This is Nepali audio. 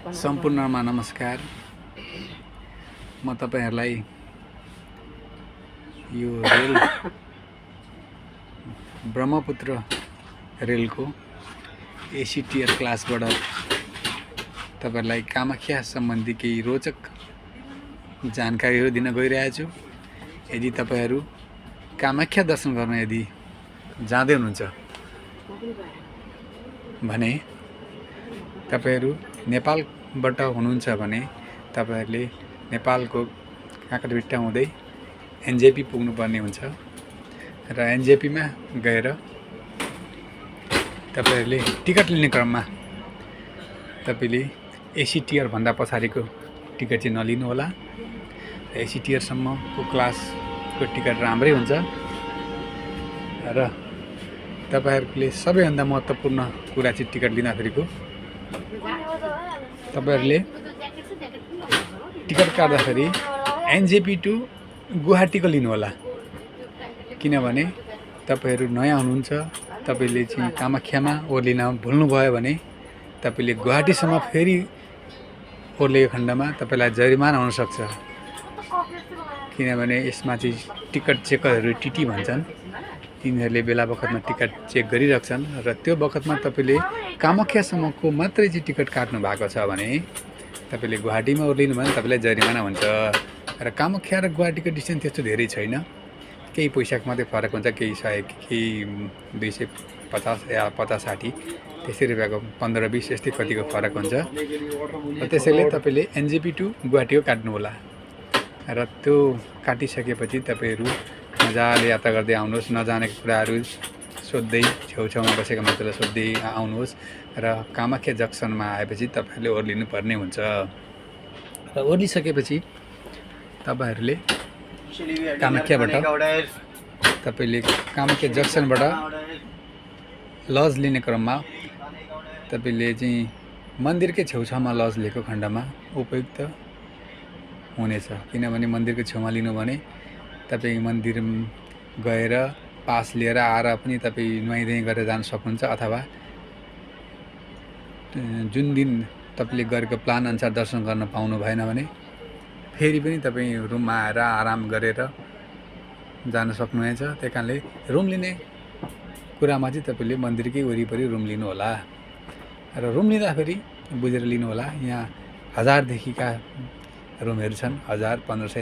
सम्पूर्णमा नमस्कार। म तपाईहरुलाई यो रेल ब्रह्मपुत्र रेलको एसी टियर क्लासबाट तपाईहरुलाई कामाख्या सम्बन्धी केही रोचक जानकारीहरू दिन गइरहेको छु। यदि तपाईहरु कामाख्या दर्शन गर्न यदि जाँदै हुनुहुन्छ भने तपाईहरु नेपालबाट हुनुहुन्छ भने तपाईहरुले नेपालको काँक्राबिट्टा हुँदै एनजेपी पुग्नुपर्ने हुन्छ र एनजेपी मा गएर तपाईहरुले टिकट लिने क्रममा तपाईले एसी टियर भन्दा पछाडीको टिकट चाहिँ नलिनु होला। एसी टियर सम्मको क्लासको टिकट राम्रै हुन्छ र तपाईहरुले सबैभन्दा महत्त्वपूर्ण कुरा चाहिँ टिकट लिँदाखेरिको तपाईहरुले टिकट काट्दाखेरि एनजेपी टु गुवाहाटीको लिनु होला। किनभने तपाईहरु नयाँ हुनुहुन्छ, तपाईले चाहिँ कामाख्यामा ओर्लिन भुल्नुभयो भने तपाईले गुवाहाटीसम्म फेरि ओर्लिएको खण्डमा तपाईलाई जरिमाना हुन सक्छ। किनभने यसमा चाहिँ टिकट चेकरहरु टिटी भन्छन्, तिनीहरूले बेला बखतमा टिकट चेक गरिराख्छन् र त्यो बखतमा तपाईले कामाख्यासम्मको मात्रै चाहिँ टिकट काट्नु भएको छ भने तपाईले गुवाहाटीमा ओर्लिनु भने तपाईलाई जरिमाना हुन्छ। र कामाख्या र गुवाहाटीको डिस्टेन्स त्यस्तो धेरै छैन, केही पैसाको मात्रै फरक हुन्छ, केही 100 केही 250 या 50-60 त्यसै रुपैयाँको 15-20 यस्तै कतिको फरक हुन्छ। र त्यसैले तपाईले एनजेपी टु गुवाहाटीको काट्नु होला र त्यो काटिसकेपछि तपाईहरु मजाले यात्रा गर्दै आउनुहोस्। नजानेको कुराहरु सोध्दै छेउछाउमा बसेका मान्छेलाई सोध्दै आउनुहोस् र कामाख्या जंक्सनमा आएपछि तपाईहरुले ओर्लिनु पर्ने हुन्छ। र ओर्लिसकेपछि तपाईहरुले कामाख्याबाट तपाईले कामाख्या जंक्सनबाट लज लिने क्रममा तपाईले चाहिँ मन्दिरकै छेउछाउमा लज लिएको खण्डमा उपयुक्त हुनेछ। किनभने मन्दिरको छेउमा लिनु भने तपाई मन्दिर गएर पास लिएर आएर पनि तपाई नुहाइधुवाइ गरेर जान सक्नुहुन्छ, अथवा जुन दिन तपाईले गरेको प्लान अनुसार दर्शन गर्न पाउनु भएन भने फेरि पनि तपाई रुममा आएर आराम गरेर जान सक्नुहुनेछ। त्यसकारणले रुम लिने कुरामा चाहिँ तपाईले मन्दिरकै वरिपरि रुम लिनु होला र रुम लिँदाखेरि बुझेर लिनु होला। यहाँ 1000 देखिका रुमहरु छन्, 1000, 1500